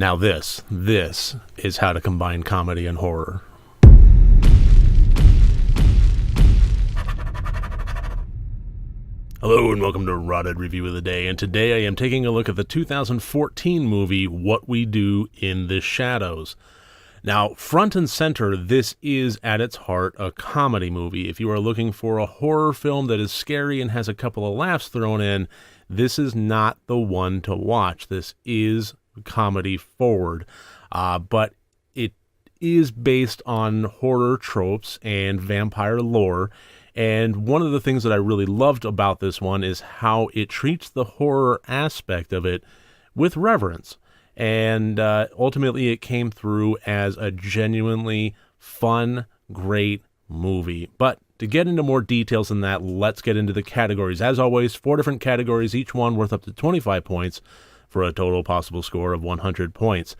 Now this is how to combine comedy and horror. Hello and welcome to Rotted Review of the Day, and today I am taking a look at the 2014 movie What We Do in the Shadows. Now, front and center, this is at its heart a comedy movie. If you are looking for a horror film that is scary and has a couple of laughs thrown in, this is not the one to watch. This is comedy forward, but it is based on horror tropes and vampire lore. And one of the things that I really loved about this one is how it treats the horror aspect of it with reverence. And ultimately, it came through as a genuinely fun, great movie. But to get into more details than that, let's get into the categories. As always, 4 different categories, each one worth up to 25 points for a total possible score of 100 points.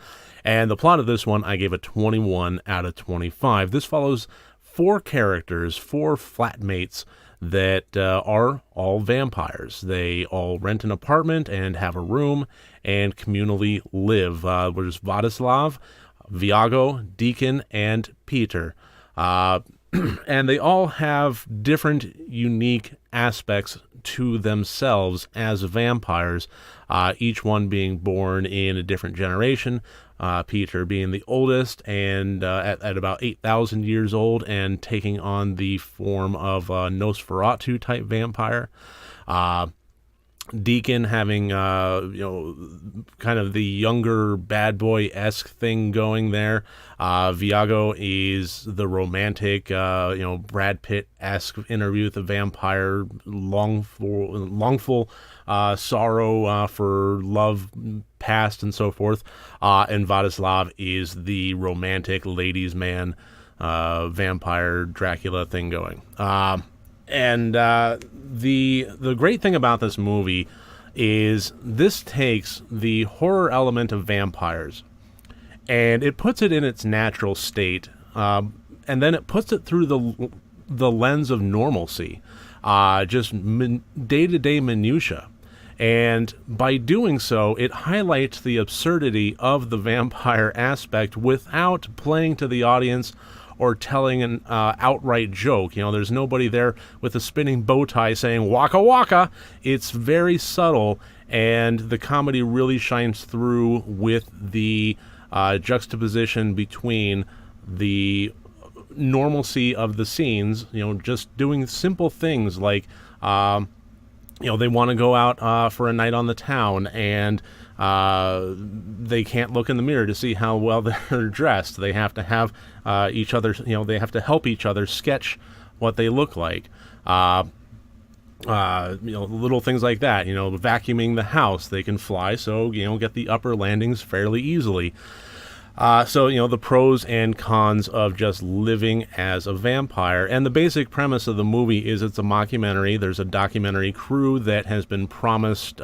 And the plot of this one, I gave a 21 out of 25. This follows 4 characters, 4 flatmates that are all vampires. They all rent an apartment and have a room and communally live. There's Vladislav, Viago, Deacon, and Peter. And they all have different unique aspects to themselves as vampires, each one being born in a different generation. Peter being the oldest and at about 8,000 years old and taking on the form of a Nosferatu type vampire. Deacon having, kind of the younger bad boy-esque thing going there. Viago is the romantic, Brad Pitt-esque interview with a vampire, longful sorrow for love past and so forth. And Vladislav is the romantic ladies' man, vampire Dracula thing going. And the great thing about this movie is this takes the horror element of vampires and it puts it in its natural state, and then it puts it through the lens of normalcy, just day-to-day minutia. And by doing so, it highlights the absurdity of the vampire aspect without playing to the audience or telling an outright joke. There's nobody there with a spinning bow tie saying waka waka. It's very subtle, and the comedy really shines through with the juxtaposition between the normalcy of the scenes, just doing simple things like, they want to go out for a night on the town, and they can't look in the mirror to see how well they're dressed. They have to have each other, they have to help each other sketch what they look like. Little things like that, vacuuming the house. They can fly, so, get the upper landings fairly easily. So, the pros and cons of just living as a vampire. And the basic premise of the movie is it's a mockumentary. There's a documentary crew that has been promised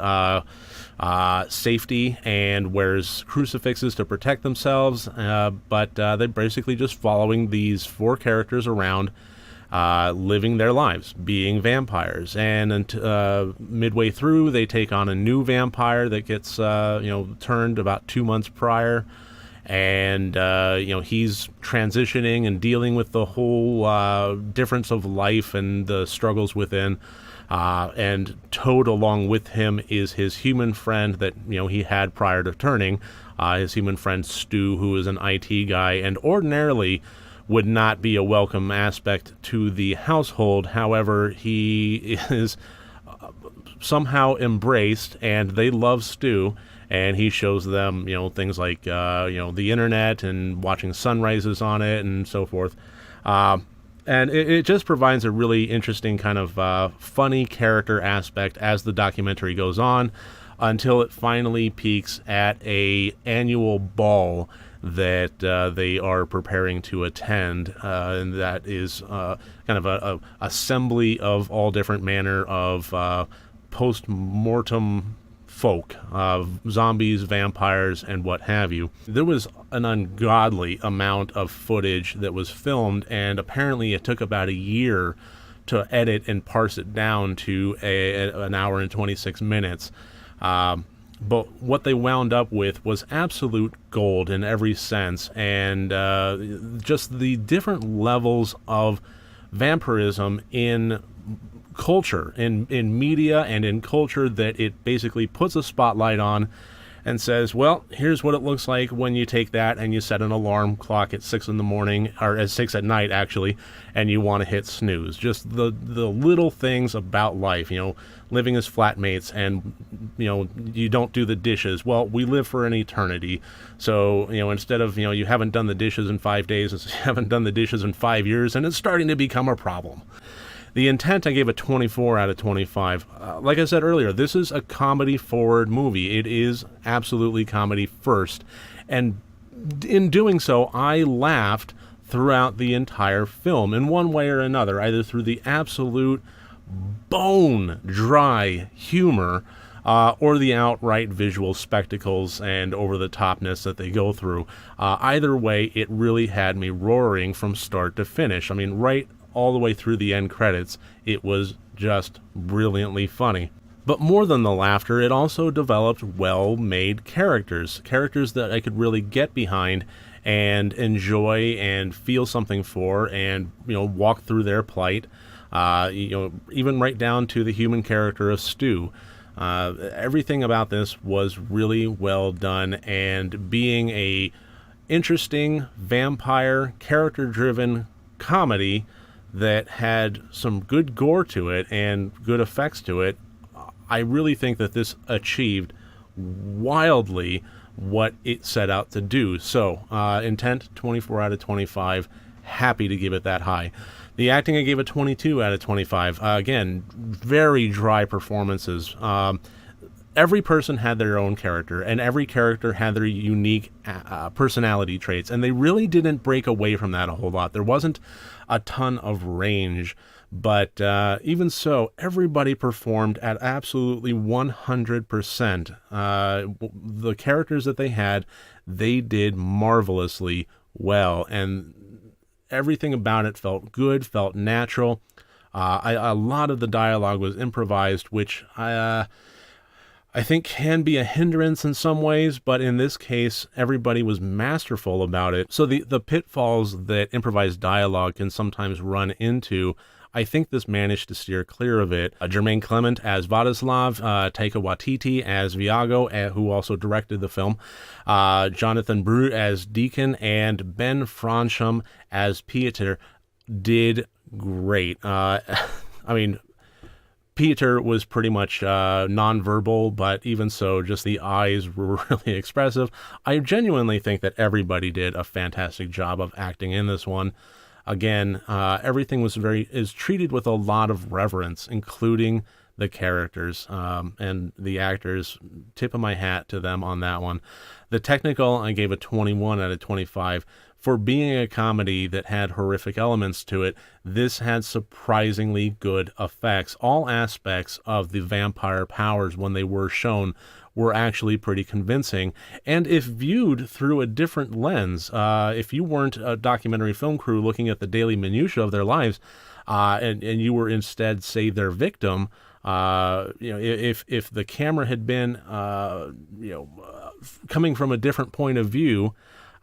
safety and wears crucifixes to protect themselves, but they're basically just following these 4 characters around, living their lives, being vampires. And midway through, they take on a new vampire that gets turned about 2 months prior. And, he's transitioning and dealing with the whole difference of life and the struggles within. And towed along with him is his human friend that, he had prior to turning, his human friend Stu, who is an IT guy and ordinarily would not be a welcome aspect to the household. However, he is somehow embraced, and they love Stu. And he shows them, things like, the internet and watching sunrises on it and so forth. And it just provides a really interesting kind of funny character aspect as the documentary goes on, until it finally peaks at a annual ball that they are preparing to attend. And that is kind of a assembly of all different manner of post-mortem folk, zombies, vampires, and what have you. There was an ungodly amount of footage that was filmed, and apparently it took about a year to edit and parse it down to an hour and 26 minutes. But what they wound up with was absolute gold in every sense, and just the different levels of vampirism in culture, in media and in culture, that it basically puts a spotlight on and says, well, here's what it looks like when you take that and you set an alarm clock at 6 in the morning, or at 6 at night, actually, and you want to hit snooze. Just the little things about life, living as flatmates, and, you don't do the dishes. Well, we live for an eternity. So, instead of, you haven't done the dishes in 5 days, you haven't done the dishes in 5 years, and it's starting to become a problem. The Intent, I gave a 24 out of 25. Like I said earlier, this is a comedy-forward movie. It is absolutely comedy first. And in doing so, I laughed throughout the entire film in one way or another, either through the absolute bone-dry humor or the outright visual spectacles and over-the-topness that they go through. Either way, it really had me roaring from start to finish. I mean, right all the way through the end credits, it was just brilliantly funny. But more than the laughter, it also developed well-made characters that I could really get behind and enjoy and feel something for, and walk through their plight. Even right down to the human character of Stu. Everything about this was really well done, and being a interesting vampire character-driven comedy that had some good gore to it and good effects to it, I really think that this achieved wildly what it set out to do. So, Intent, 24 out of 25. Happy to give it that high. The acting, I gave a 22 out of 25. Again, very dry performances. Every person had their own character, and every character had their unique personality traits, and they really didn't break away from that a whole lot. There wasn't a ton of range, but even so, everybody performed at absolutely 100%. The characters that they had, they did marvelously well, and everything about it felt good, felt natural. A lot of the dialogue was improvised, which I think can be a hindrance in some ways, but in this case, everybody was masterful about it. So the pitfalls that improvised dialogue can sometimes run into, I think this managed to steer clear of it. Jermaine Clement as Vladislav, Taika Waititi as Viago, who also directed the film, Jonathan Brut as Deacon, and Ben Francham as Pieter did great. Peter was pretty much nonverbal, but even so, just the eyes were really expressive. I genuinely think that everybody did a fantastic job of acting in this one. Again, everything is treated with a lot of reverence, including the characters and the actors. Tip of my hat to them on that one. The technical, I gave a 21 out of 25. For being a comedy that had horrific elements to it, this had surprisingly good effects. All aspects of the vampire powers, when they were shown, were actually pretty convincing. And if viewed through a different lens, if you weren't a documentary film crew looking at the daily minutiae of their lives, and you were instead, say, their victim, if the camera had been, coming from a different point of view,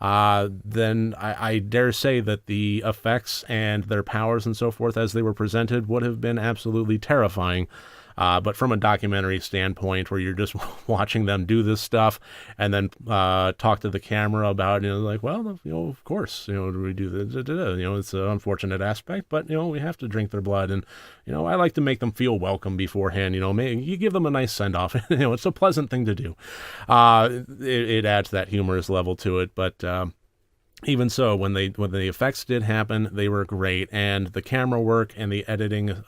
then I dare say that the effects and their powers and so forth as they were presented would have been absolutely terrifying. But from a documentary standpoint, where you're just watching them do this stuff and then talk to the camera about, like, well, of course, we do this, it's an unfortunate aspect, but, we have to drink their blood. And, I like to make them feel welcome beforehand, you give them a nice send off. It's a pleasant thing to do. It adds that humorous level to it. But, even so, when the effects did happen, they were great. And the camera work and the editing,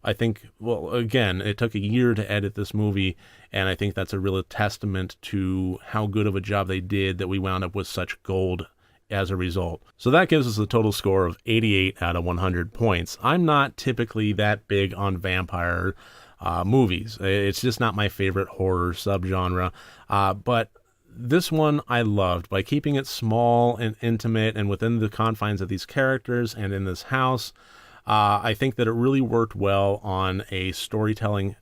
I think, well, again, it took a year to edit this movie, and I think that's a real testament to how good of a job they did that we wound up with such gold as a result. So that gives us a total score of 88 out of 100 points. I'm not typically that big on vampire movies. It's just not my favorite horror subgenre, but this one I loved. By keeping it small and intimate and within the confines of these characters and in this house, I think that it really worked well on a storytelling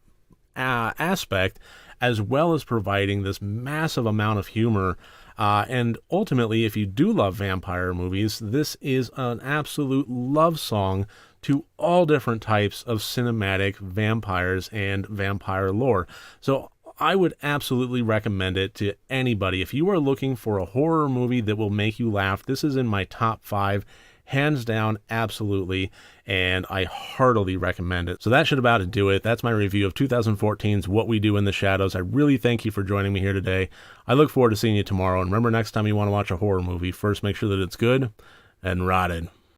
aspect, as well as providing this massive amount of humor. And ultimately, if you do love vampire movies, this is an absolute love song to all different types of cinematic vampires and vampire lore. So I would absolutely recommend it to anybody. If you are looking for a horror movie that will make you laugh, this is in my top 5. Hands down, absolutely, and I heartily recommend it. So that should about do it. That's my review of 2014's What We Do in the Shadows. I really thank you for joining me here today. I look forward to seeing you tomorrow. And remember, next time you want to watch a horror movie, first make sure that it's good and rotted.